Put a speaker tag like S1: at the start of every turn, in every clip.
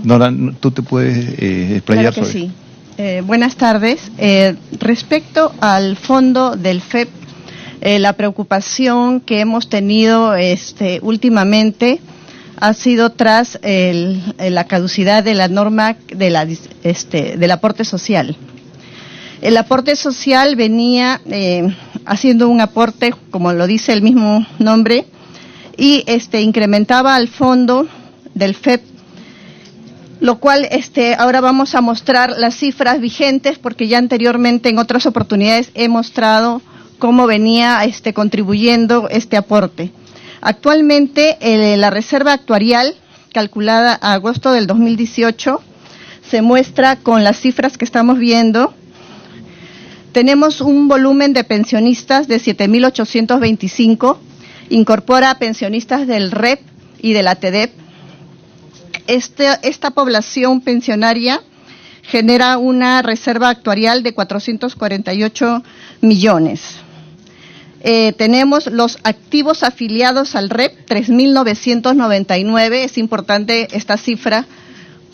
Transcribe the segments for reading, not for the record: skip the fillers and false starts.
S1: Nora, ¿tú te puedes explayar
S2: Claro que
S1: sobre?
S2: Sí. Buenas tardes. Respecto al fondo del FEP, la preocupación que hemos tenido últimamente ha sido tras la caducidad de la norma del aporte social. El aporte social venía haciendo un aporte, como lo dice el mismo nombre, y incrementaba al fondo del FEP, lo cual ahora vamos a mostrar las cifras vigentes, porque ya anteriormente en otras oportunidades he mostrado cómo venía contribuyendo este aporte. Actualmente la reserva actuarial, calculada a agosto del 2018, se muestra con las cifras que estamos viendo. Tenemos un volumen de pensionistas de 7.825, incorpora pensionistas del REP y de la TEDEP. Esta población pensionaria genera una reserva actuarial de 448 millones. Tenemos los activos afiliados al REP, 3.999, es importante esta cifra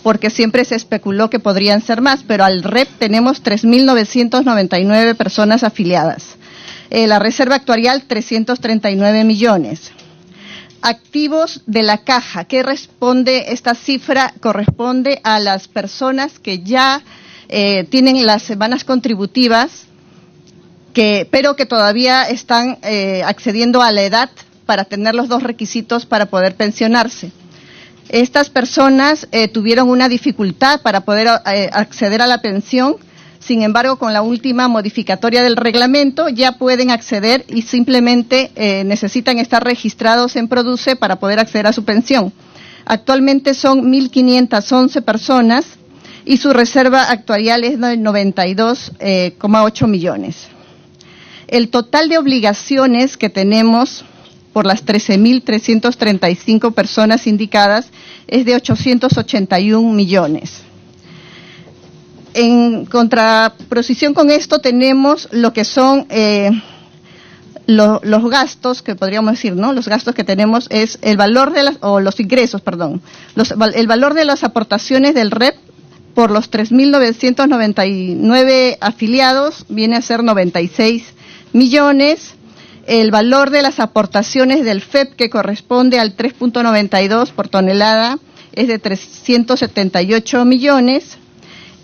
S2: porque siempre se especuló que podrían ser más, pero al REP tenemos 3.999 personas afiliadas. La reserva actuarial, 339 millones. Activos de la caja, ¿qué responde esta cifra? Corresponde a las personas que ya tienen las semanas contributivas, pero que todavía están accediendo a la edad para tener los dos requisitos para poder pensionarse. Estas personas tuvieron una dificultad para poder acceder a la pensión. Sin embargo, con la última modificatoria del reglamento ya pueden acceder y simplemente necesitan estar registrados en Produce para poder acceder a su pensión. Actualmente son 1.511 personas y su reserva actuarial es de 92,8 millones. El total de obligaciones que tenemos por las 13.335 personas indicadas es de 881 millones. En contraposición con esto tenemos lo que son los gastos, que podríamos decir, ¿no? Los gastos que tenemos es el valor de los ingresos, perdón. El valor de las aportaciones del REP por los 3.999 afiliados viene a ser 96 millones. El valor de las aportaciones del FEP, que corresponde al 3.92 por tonelada, es de 378 millones.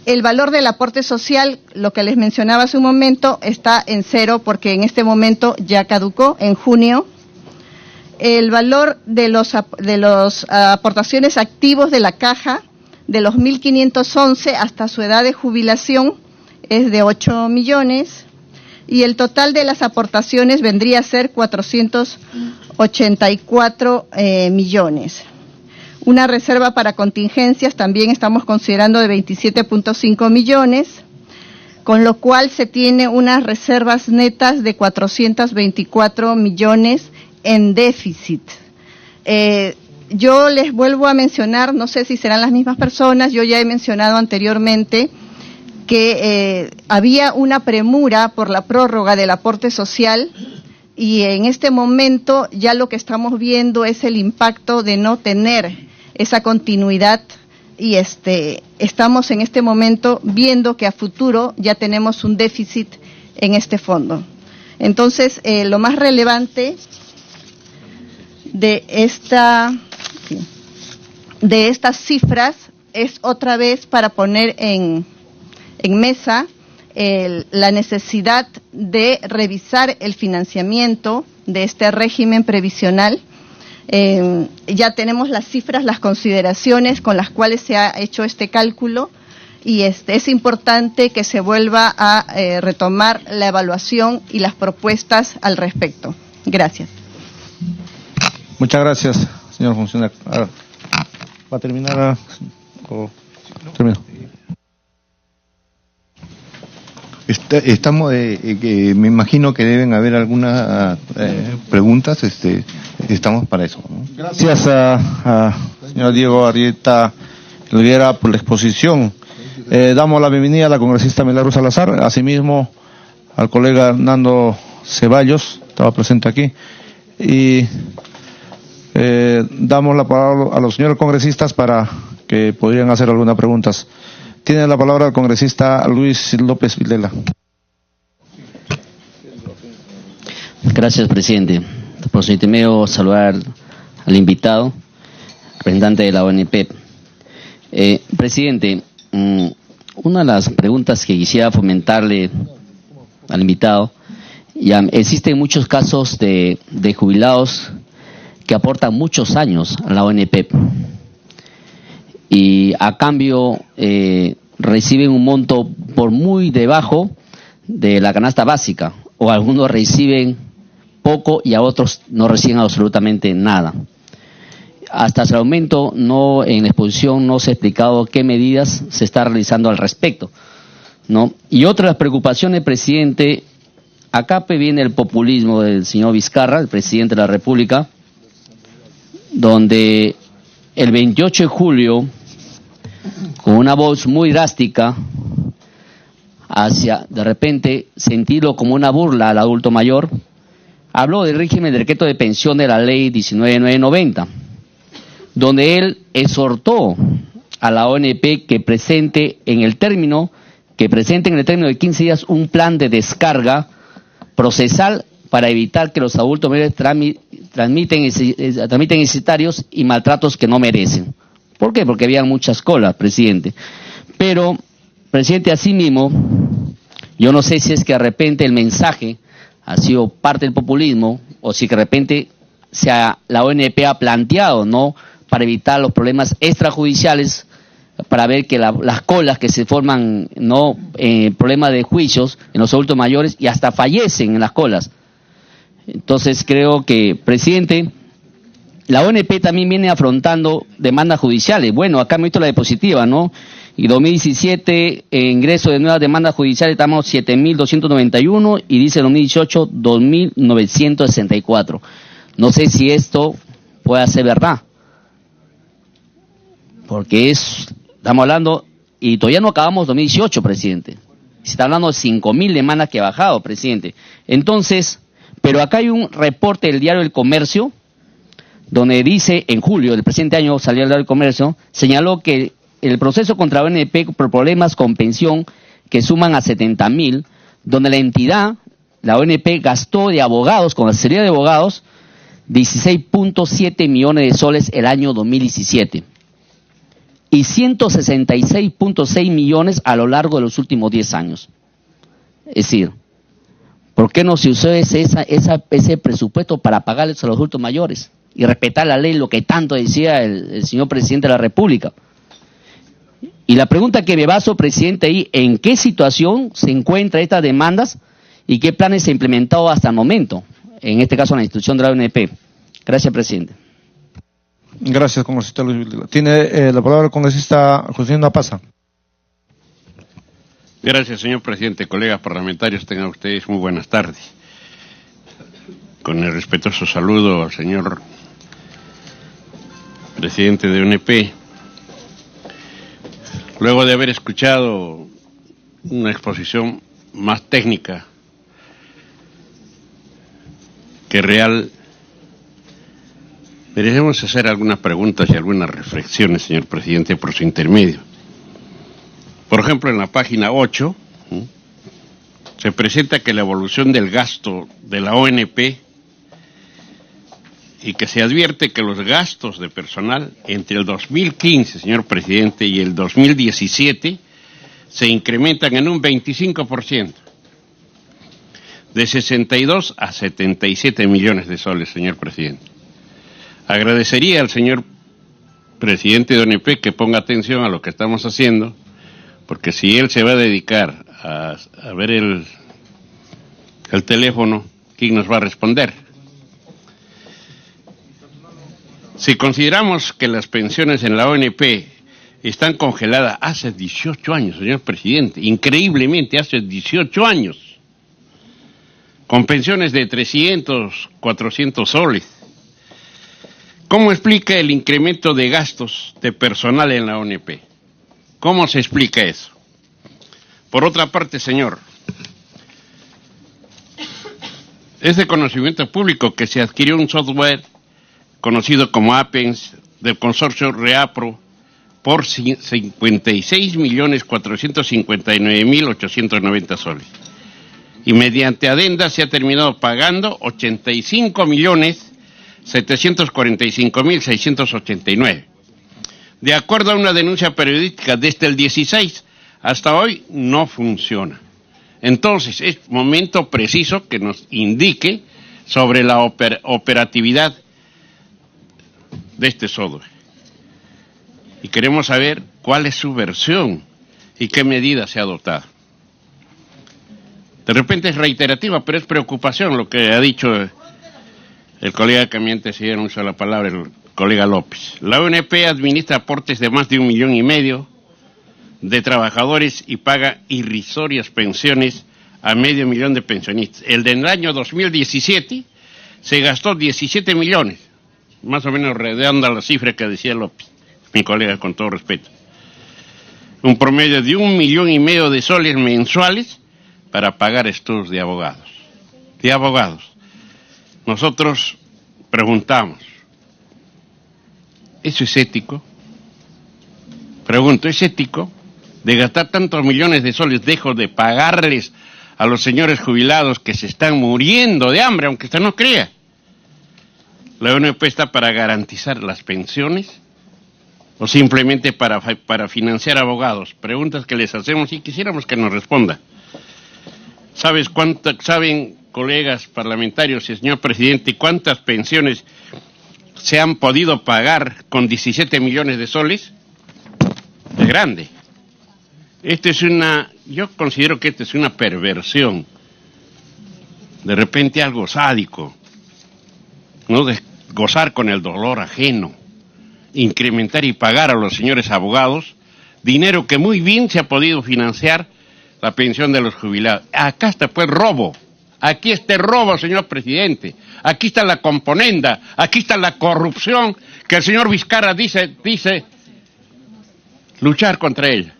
S2: El valor del aporte social, lo que les mencionaba hace un momento, está en cero porque en este momento ya caducó en junio. El valor de los aportaciones activos de la caja, de los 1.511 hasta su edad de jubilación, es de 8 millones. Y el total de las aportaciones vendría a ser 484 millones. Una reserva para contingencias también estamos considerando de 27.5 millones, con lo cual se tiene unas reservas netas de 424 millones en déficit. Yo les vuelvo a mencionar, no sé si serán las mismas personas, yo ya he mencionado anteriormente que había una premura por la prórroga del aporte social y en este momento ya lo que estamos viendo es el impacto de no tener esa continuidad y estamos en este momento viendo que a futuro ya tenemos un déficit en este fondo. Entonces, lo más relevante de estas cifras es otra vez para poner en mesa la necesidad de revisar el financiamiento de este régimen previsional. Ya tenemos las cifras, las consideraciones con las cuales se ha hecho este cálculo y es importante que se vuelva a retomar la evaluación y las propuestas al respecto. Gracias.
S1: Muchas gracias, señor funcionario. Ahora, ¿va a terminar? Termino. Estamos, me imagino que deben haber algunas preguntas, estamos para eso, ¿no? Gracias a señor Diego Arrieta Helguera por la exposición. Damos la bienvenida a la congresista Milagros Salazar, asimismo al colega Hernando Ceballos, estaba presente aquí, y damos la palabra a los señores congresistas para que podrían hacer algunas preguntas. Tiene la palabra el congresista Luis López Vilela.
S3: Gracias, presidente. Por su intermedio, saludar al invitado, representante de la ONP. Presidente, una de las preguntas que quisiera fomentarle al invitado, ya existen muchos casos de jubilados que aportan muchos años a la ONP y a cambio reciben un monto por muy debajo de la canasta básica, o algunos reciben poco y a otros no reciben absolutamente nada. Hasta el momento en la exposición no se ha explicado qué medidas se está realizando al respecto, ¿no? Y otra de las preocupaciones, presidente, acá viene el populismo del señor Vizcarra, el presidente de la República, donde el 28 de julio, con una voz muy drástica, de repente sentirlo como una burla al adulto mayor, habló del régimen de decreto de pensión de la ley 19.990, donde él exhortó a la ONP que presente en el término de 15 días un plan de descarga procesal para evitar que los adultos mayores transmiten necesitarios y maltratos que no merecen. ¿Por qué? Porque había muchas colas, presidente. Pero, presidente, asimismo, yo no sé si es que de repente el mensaje ha sido parte del populismo, o si que de repente la ONP ha planteado, ¿no?, para evitar los problemas extrajudiciales, para ver que las colas que se forman, ¿no?, problemas de juicios en los adultos mayores y hasta fallecen en las colas. Entonces creo que, presidente, la ONP también viene afrontando demandas judiciales. Bueno, acá me he visto la diapositiva, ¿no? Y 2017, ingreso de nuevas demandas judiciales, estamos 7.291 y dice 2018, 2.964. No sé si esto puede ser verdad, porque estamos hablando, y todavía no acabamos 2018, presidente. Se está hablando de 5.000 demandas que ha bajado, presidente. Entonces, pero acá hay un reporte del diario El Comercio, donde dice, en julio del presente año salió el diario El Comercio, señaló que el proceso contra la ONP por problemas con pensión que suman a 70.000, donde la entidad, la ONP, gastó de abogados, con asesoría de abogados, 16.7 millones de soles el año 2017 y 166.6 millones a lo largo de los últimos 10 años. Es decir, ¿por qué no se usó ese presupuesto para pagarles a los adultos mayores y respetar la ley, lo que tanto decía el señor presidente de la República? Y la pregunta que me baso, presidente, ahí, ¿en qué situación se encuentran estas demandas y qué planes se han implementado hasta el momento? En este caso, en la institución de la ONP. Gracias, presidente.
S1: Gracias, congresista Luis Vilela. Tiene la palabra el congresista José Napaza.
S4: Gracias, señor presidente. Colegas parlamentarios, tengan ustedes muy buenas tardes. Con el respetuoso saludo al señor presidente de ONP. Luego de haber escuchado una exposición más técnica que real, merecemos hacer algunas preguntas y algunas reflexiones, señor presidente, por su intermedio. Por ejemplo, en la página 8, se presenta que la evolución del gasto de la ONP y que se advierte que los gastos de personal entre el 2015, señor presidente, y el 2017 se incrementan en un 25%, de 62 a 77 millones de soles, señor presidente. Agradecería al señor presidente de ONP que ponga atención a lo que estamos haciendo, porque si él se va a dedicar a ver el teléfono, ¿quién nos va a responder? Si consideramos que las pensiones en la ONP están congeladas hace 18 años, señor presidente, increíblemente hace 18 años, con pensiones de 300, 400 soles, ¿cómo explica el incremento de gastos de personal en la ONP? ¿Cómo se explica eso? Por otra parte, señor, es de conocimiento público que se adquirió un software conocido como APENS del consorcio Reapro por 56.459.890 soles. Y mediante adenda se ha terminado pagando 85.745.689. De acuerdo a una denuncia periodística desde el 16 hasta hoy, no funciona. Entonces, es momento preciso que nos indique sobre la operatividad de este software. Y queremos saber cuál es su versión y qué medidas se ha adoptado. De repente es reiterativa, pero es preocupación lo que ha dicho el colega que antes no usó la palabra, el colega López. La ONP administra aportes de más de 1,5 millones de trabajadores y paga irrisorias pensiones a 500,000 de pensionistas. El del año 2017 se gastó 17 millones, más o menos redonda la cifra que decía López, mi colega, con todo respeto. Un promedio de 1,5 millones de soles mensuales para pagar estudios de abogados. Nosotros preguntamos, ¿eso es ético? Pregunto, ¿es ético de gastar tantos millones de soles, dejo de pagarles a los señores jubilados que se están muriendo de hambre, aunque usted no crea? ¿La ONP está para garantizar las pensiones o simplemente para financiar abogados? Preguntas que les hacemos y quisiéramos que nos responda. ¿Saben, colegas parlamentarios y señor presidente, cuántas pensiones se han podido pagar con 17 millones de soles? Es grande. Yo considero que esto es una perversión, de repente algo sádico, ¿no? De gozar con el dolor ajeno, incrementar y pagar a los señores abogados dinero que muy bien se ha podido financiar la pensión de los jubilados. Acá está pues robo, aquí está el robo, señor presidente, aquí está la componenda, aquí está la corrupción que el señor Vizcarra dice luchar contra ella.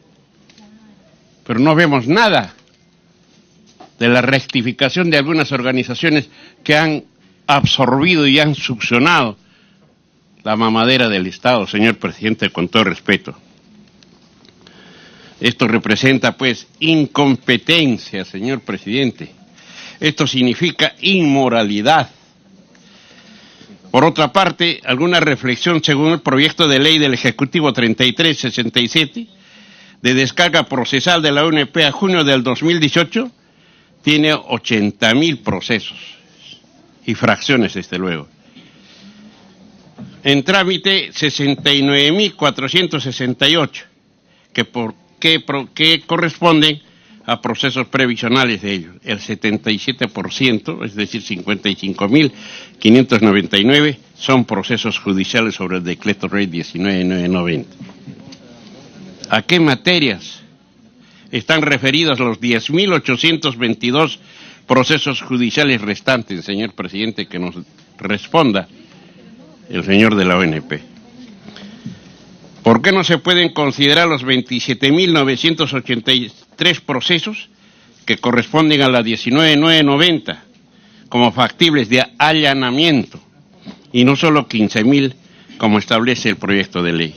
S4: Pero no vemos nada de la rectificación de algunas organizaciones que han absorbido y han succionado la mamadera del Estado, señor presidente, con todo respeto. Esto representa, pues, incompetencia, señor presidente. Esto significa inmoralidad. Por otra parte, alguna reflexión según el proyecto de ley del Ejecutivo 3367, de descarga procesal de la ONP a junio del 2018, tiene 80,000 procesos y fracciones, desde luego. En trámite, 69.468, que corresponden a procesos previsionales de ellos. El 77%, es decir, 55.599, son procesos judiciales sobre el decreto ley 19990. ¿A qué materias están referidos los 10.822 procesos judiciales restantes, señor presidente? Que nos responda el señor de la ONP. ¿Por qué no se pueden considerar los 27.983 procesos que corresponden a la 19.990 como factibles de allanamiento y no solo 15.000 como establece el proyecto de ley?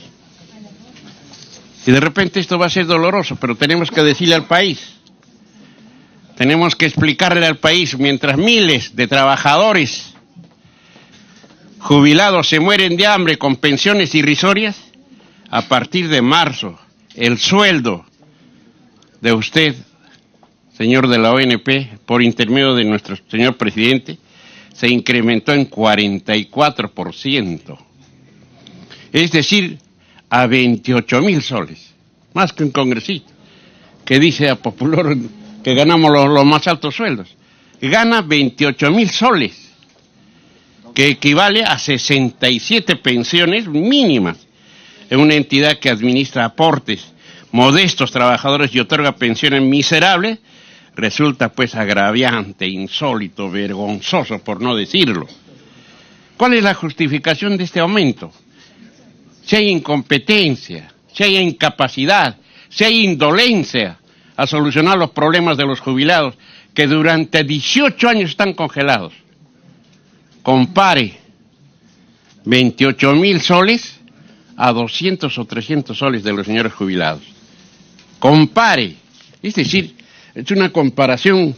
S4: Y de repente esto va a ser doloroso, pero tenemos que decirle al país, tenemos que explicarle al país, mientras miles de trabajadores jubilados se mueren de hambre con pensiones irrisorias, a partir de marzo, el sueldo de usted, señor de la ONP, por intermedio de nuestro señor presidente, se incrementó en 44%. Es decir, a 28,000 soles, más que un congresista, que dice a Popular que ganamos los más altos sueldos. Gana 28,000 soles, que equivale a 67 pensiones mínimas en una entidad que administra aportes modestos trabajadores y otorga pensiones miserables. Resulta pues agraviante, insólito, vergonzoso, por no decirlo. ¿Cuál es la justificación de este aumento? Si hay incompetencia, si hay incapacidad, si hay indolencia a solucionar los problemas de los jubilados que durante 18 años están congelados. Compare 28,000 soles a 200 o 300 soles de los señores jubilados. Compare, es decir, es una comparación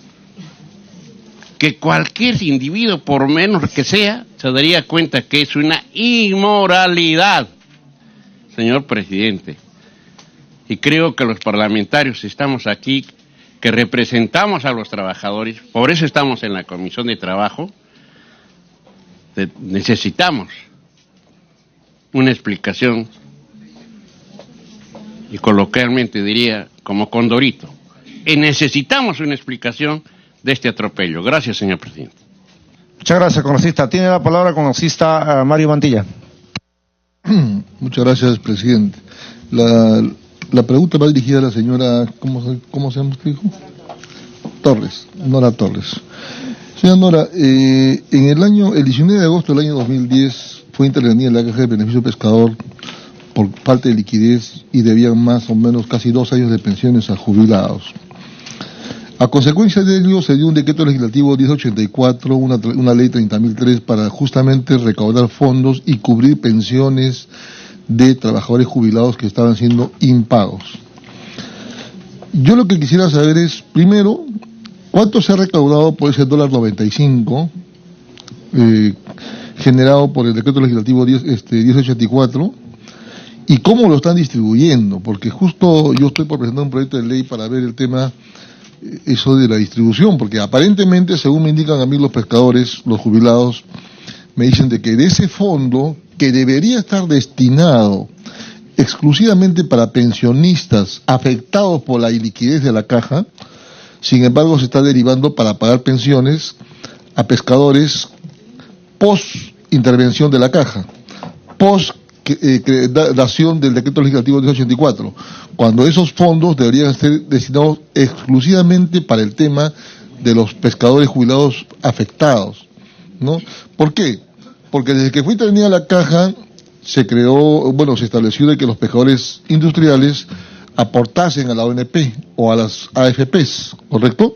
S4: que cualquier individuo, por menos que sea, se daría cuenta que es una inmoralidad, señor presidente. Y creo que los parlamentarios estamos aquí, que representamos a los trabajadores, por eso estamos en la Comisión de Trabajo, necesitamos una explicación, y coloquialmente diría, como Condorito, y necesitamos una explicación de este atropello. Gracias, señor presidente.
S1: Muchas gracias, congresista. Tiene la palabra el congresista Mario Mantilla.
S5: Muchas gracias, presidente. La pregunta va dirigida a la señora, ¿cómo se llama usted, hijo? Torres, Nora Torres. Señora Nora, el 19 de agosto del año 2010 fue intervenida en la Caja de Beneficio Pescador por falta de liquidez y debían más o menos casi 2 años de pensiones a jubilados. A consecuencia de ello se dio un decreto legislativo 1084, una ley 30.003 para justamente recaudar fondos y cubrir pensiones de trabajadores jubilados que estaban siendo impagos. Yo lo que quisiera saber es, primero, ¿cuánto se ha recaudado por ese $95 generado por el decreto legislativo 1084? ¿Y cómo lo están distribuyendo? Porque justo yo estoy por presentar un proyecto de ley para ver el tema, eso de la distribución, porque aparentemente, según me indican a mí los pescadores, los jubilados, me dicen de que de ese fondo, que debería estar destinado exclusivamente para pensionistas afectados por la iliquidez de la caja, sin embargo se está derivando para pagar pensiones a pescadores post intervención de la caja, post dación del decreto legislativo 1084, cuando esos fondos deberían ser destinados exclusivamente para el tema de los pescadores jubilados afectados, ¿no? ¿Por qué? Porque desde que fue intervenida la caja se estableció de que los pescadores industriales aportasen a la ONP o a las AFPs, ¿correcto?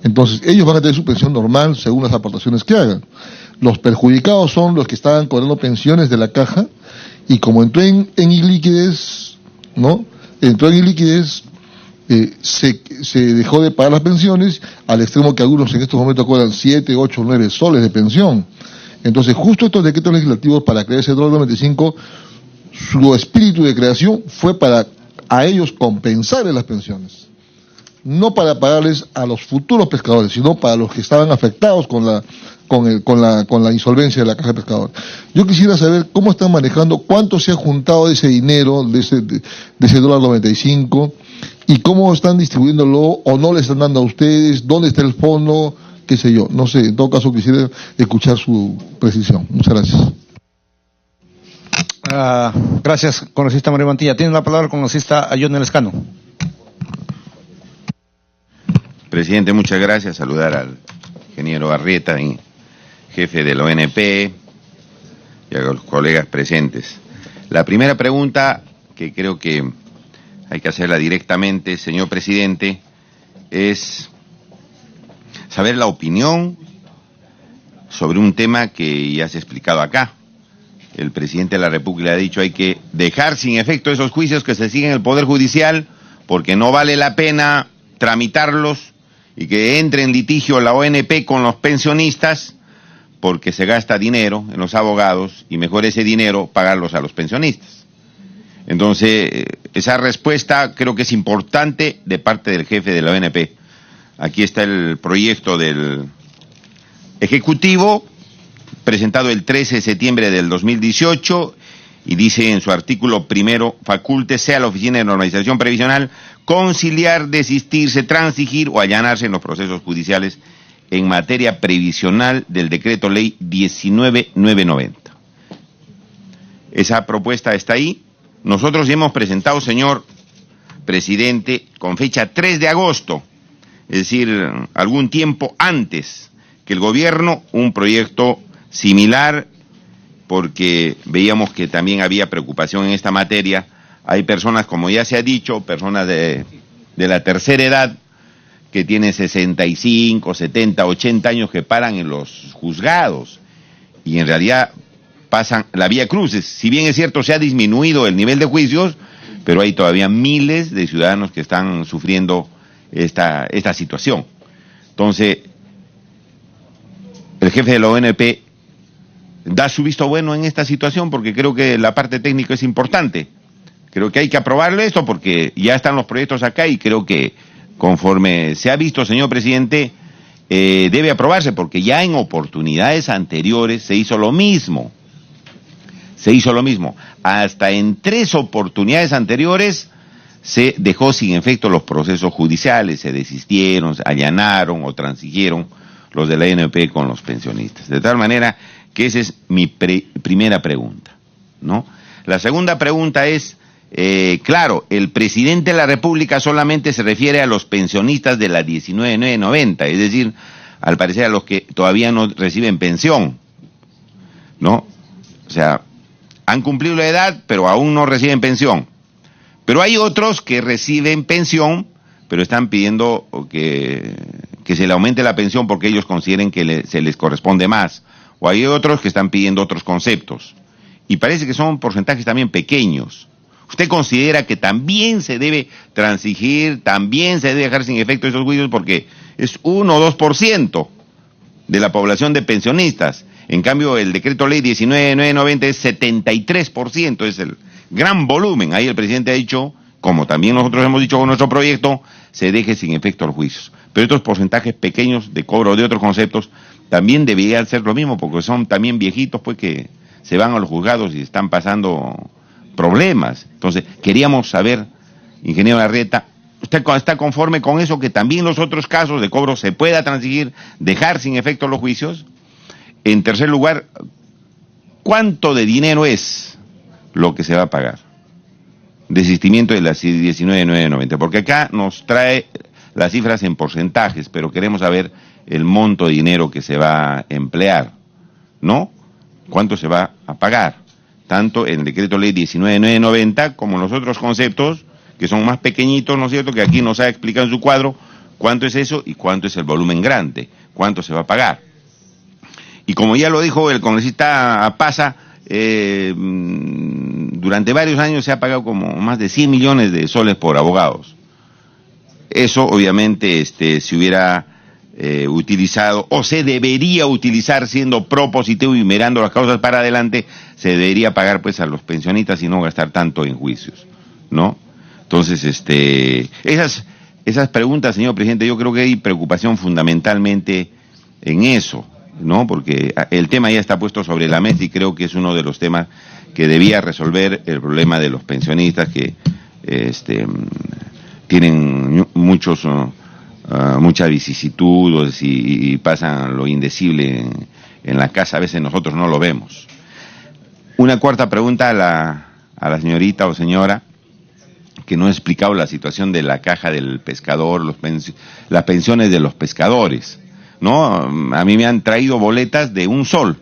S5: Entonces ellos van a tener su pensión normal según las aportaciones que hagan. Los perjudicados son los que estaban cobrando pensiones de la caja y como entró en iliquidez, ¿no? Entró en iliquidez, se dejó de pagar las pensiones al extremo que algunos en estos momentos cobran 7, 8, 9 soles de pensión. Entonces, justo estos decretos legislativos para crear ese dólar 95, su espíritu de creación fue para a ellos compensarles las pensiones, no para pagarles a los futuros pescadores, sino para los que estaban afectados con la insolvencia de la Caja de Pescadores. Yo quisiera saber cómo están manejando, cuánto se ha juntado de ese dinero, de ese dólar 95, y cómo están distribuyéndolo, o no le están dando a ustedes, dónde está el fondo, qué sé yo, no sé, en todo caso quisiera escuchar su precisión. Muchas gracias.
S1: Gracias, congresista Mario Mantilla. Tiene la palabra el congresista Ayón Lescano.
S6: Presidente, muchas gracias. Saludar al ingeniero Arrieta, jefe de la ONP, y a los colegas presentes. La primera pregunta, que creo que hay que hacerla directamente, señor presidente, es saber la opinión sobre un tema que ya se ha explicado acá. El presidente de la República ha dicho hay que dejar sin efecto esos juicios que se siguen en el Poder Judicial porque no vale la pena tramitarlos y que entre en litigio la ONP con los pensionistas porque se gasta dinero en los abogados y mejor ese dinero pagarlos a los pensionistas. Entonces, esa respuesta creo que es importante de parte del jefe de la ONP. Aquí está el proyecto del Ejecutivo, presentado el 13 de septiembre del 2018, y dice en su artículo primero, facúltese a la Oficina de Normalización Previsional conciliar, desistirse, transigir o allanarse en los procesos judiciales en materia previsional del Decreto Ley 19.990. Esa propuesta está ahí. Nosotros hemos presentado, señor presidente, con fecha 3 de agosto, es decir, algún tiempo antes que el gobierno, un proyecto similar, porque veíamos que también había preocupación en esta materia. Hay personas, como ya se ha dicho, personas de la tercera edad, que tienen 65, 70, 80 años, que paran en los juzgados, y en realidad pasan la vía cruces. Si bien es cierto, se ha disminuido el nivel de juicios, pero hay todavía miles de ciudadanos que están sufriendo esta situación. Entonces, el jefe de la ONP da su visto bueno en esta situación, porque creo que la parte técnica es importante. Creo que hay que aprobarlo esto porque ya están los proyectos acá y creo que conforme se ha visto, señor presidente, debe aprobarse, porque ya en oportunidades anteriores se hizo lo mismo. Hasta en 3 oportunidades anteriores se dejó sin efecto los procesos judiciales, se desistieron, allanaron o transigieron los de la ANP con los pensionistas. De tal manera que esa es mi primera pregunta, ¿no? La segunda pregunta es, claro, el presidente de la República solamente se refiere a los pensionistas de la 19.990, es decir, al parecer a los que todavía no reciben pensión, ¿no? O sea, han cumplido la edad, pero aún no reciben pensión. Pero hay otros que reciben pensión, pero están pidiendo que se le aumente la pensión porque ellos consideren que se les corresponde más. O hay otros que están pidiendo otros conceptos. Y parece que son porcentajes también pequeños. ¿Usted considera que también se debe transigir, también se debe dejar sin efecto esos juicios porque es 1 o 2% de la población de pensionistas? En cambio, el decreto ley 19.990 es 73%, es el gran volumen. Ahí el presidente ha dicho, como también nosotros hemos dicho con nuestro proyecto, se deje sin efecto los juicios. Pero estos porcentajes pequeños de cobro de otros conceptos también deberían ser lo mismo, porque son también viejitos, pues, que se van a los juzgados y están pasando problemas. Entonces, queríamos saber, ingeniero Arrieta, ¿usted está conforme con eso, que también los otros casos de cobro se pueda transigir, dejar sin efecto los juicios? En tercer lugar, ¿cuánto de dinero es lo que se va a pagar? Desistimiento de la 19.990, porque acá nos trae las cifras en porcentajes, pero queremos saber el monto de dinero que se va a emplear, ¿no? ¿Cuánto se va a pagar? Tanto en el decreto ley 19.990 como en los otros conceptos, que son más pequeñitos, ¿no es cierto?, que aquí nos ha explicado en su cuadro cuánto es eso y cuánto es el volumen grande, cuánto se va a pagar. Y como ya lo dijo el congresista Paza, durante varios años se ha pagado como más de 100 millones de soles por abogados. Eso obviamente se hubiera utilizado, o se debería utilizar, siendo propositivo y mirando las causas para adelante, se debería pagar pues a los pensionistas y no gastar tanto en juicios, ¿no? Entonces, esas preguntas, señor presidente, yo creo que hay preocupación fundamentalmente en eso, ¿no? Porque el tema ya está puesto sobre la mesa y creo que es uno de los temas que debía resolver el problema de los pensionistas que tienen muchas vicisitudes y pasan lo indecible en la casa, a veces nosotros no lo vemos. Una cuarta pregunta a la señorita o señora, que no ha explicado la situación de la caja del pescador, las pensiones de los pescadores, ¿no? A mí me han traído boletas de 1 sol,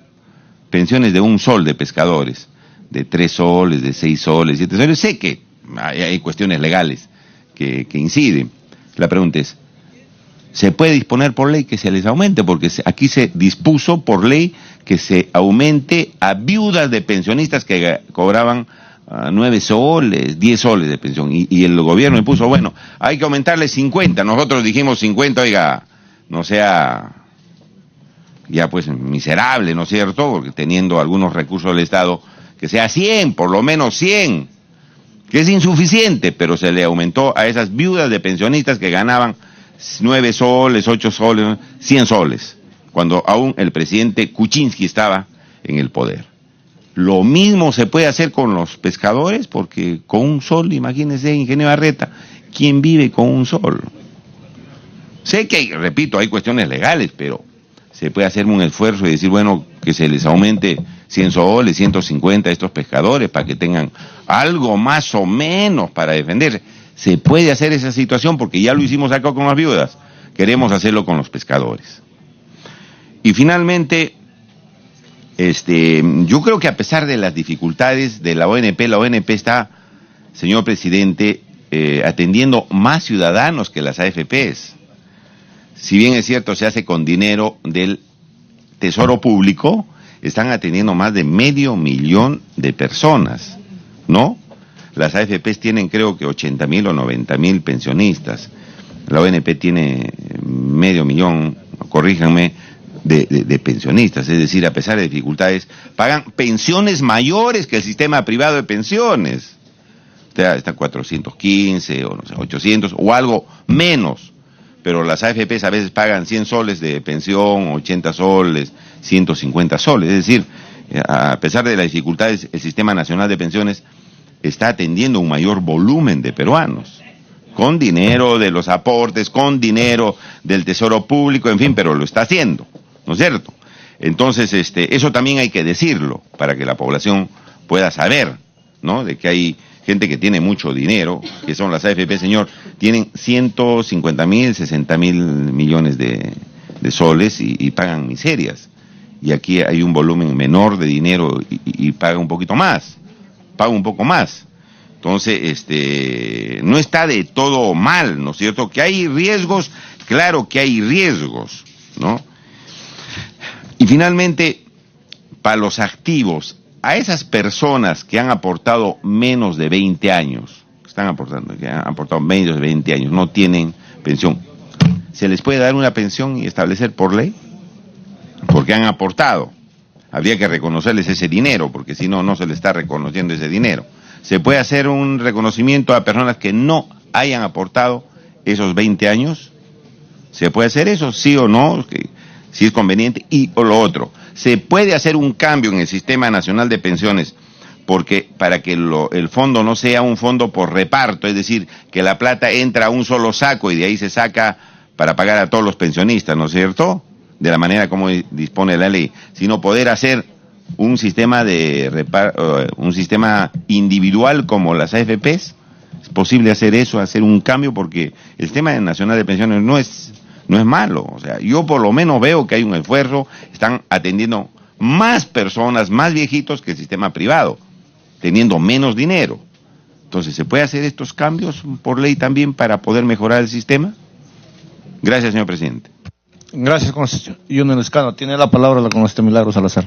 S6: pensiones de 1 sol de pescadores, de 3 soles, de 6 soles, 7 soles. Sé que hay cuestiones legales que inciden. La pregunta es, ¿se puede disponer por ley que se les aumente? Porque aquí se dispuso por ley que se aumente a viudas de pensionistas que cobraban 9 soles, 10 soles de pensión, y el gobierno impuso, bueno, hay que aumentarle 50, nosotros dijimos 50, oiga, no sea ya pues miserable, ¿no es cierto?, porque teniendo algunos recursos del Estado, que sea 100, por lo menos 100, que es insuficiente, pero se le aumentó a esas viudas de pensionistas que ganaban 9 soles, 8 soles, 100 soles, cuando aún el presidente Kuczynski estaba en el poder. Lo mismo se puede hacer con los pescadores, porque con 1 sol, imagínense, ingeniero Arrieta, ¿quién vive con 1 sol? Sé que, repito, hay cuestiones legales, pero se puede hacer un esfuerzo y decir, bueno, que se les aumente 100 soles, 150 a estos pescadores para que tengan algo más o menos para defenderse. Se puede hacer esa situación porque ya lo hicimos acá con las viudas. Queremos hacerlo con los pescadores. Y finalmente, yo creo que a pesar de las dificultades de la ONP está, señor presidente, atendiendo más ciudadanos que las AFPs. Si bien es cierto, se hace con dinero del Tesoro Público, están atendiendo más de 500.000 de personas, ¿no? Las AFPs tienen creo que 80.000 o 90.000 pensionistas. La ONP tiene 500.000, corríjanme, de pensionistas. Es decir, a pesar de dificultades, pagan pensiones mayores que el sistema privado de pensiones. O sea, está 415 o no sé, 800 o algo menos. Pero las AFPs a veces pagan 100 soles de pensión, 80 soles, 150 soles. Es decir, a pesar de las dificultades, el Sistema Nacional de Pensiones está atendiendo un mayor volumen de peruanos, con dinero de los aportes, con dinero del Tesoro Público, en fin, pero lo está haciendo, ¿no es cierto? Entonces, eso también hay que decirlo, para que la población pueda saber, ¿no?, de que hay gente que tiene mucho dinero, que son las AFP, señor, tienen 150.000, 60.000 millones de soles y pagan miserias. Y aquí hay un volumen menor de dinero y paga un poquito más, paga un poco más. Entonces, no está de todo mal, ¿no es cierto? Que hay riesgos, claro que hay riesgos, ¿no? Y finalmente, para los activos, a esas personas que han aportado menos de 20 años, que han aportado menos de 20 años, no tienen pensión, ¿se les puede dar una pensión y establecer por ley? Porque han aportado. Habría que reconocerles ese dinero, porque si no, no se les está reconociendo ese dinero. ¿Se puede hacer un reconocimiento a personas que no hayan aportado esos 20 años? ¿Se puede hacer eso? ¿Sí o no? Si es conveniente. Y o lo otro, ¿se puede hacer un cambio en el Sistema Nacional de Pensiones porque para que el fondo no sea un fondo por reparto, es decir, que la plata entra a un solo saco y de ahí se saca para pagar a todos los pensionistas, ¿no es cierto?, de la manera como dispone la ley, sino poder hacer un sistema un sistema individual como las AFPs? ¿Es posible hacer eso, hacer un cambio? Porque el Sistema Nacional de Pensiones no es malo. O sea, yo por lo menos veo que hay un esfuerzo, están atendiendo más personas, más viejitos que el sistema privado, teniendo menos dinero. Entonces, ¿se puede hacer estos cambios por ley también para poder mejorar el sistema? Gracias, señor presidente.
S1: Gracias, congresista Junior Lescano. Tiene la palabra la congresista Milagros Salazar.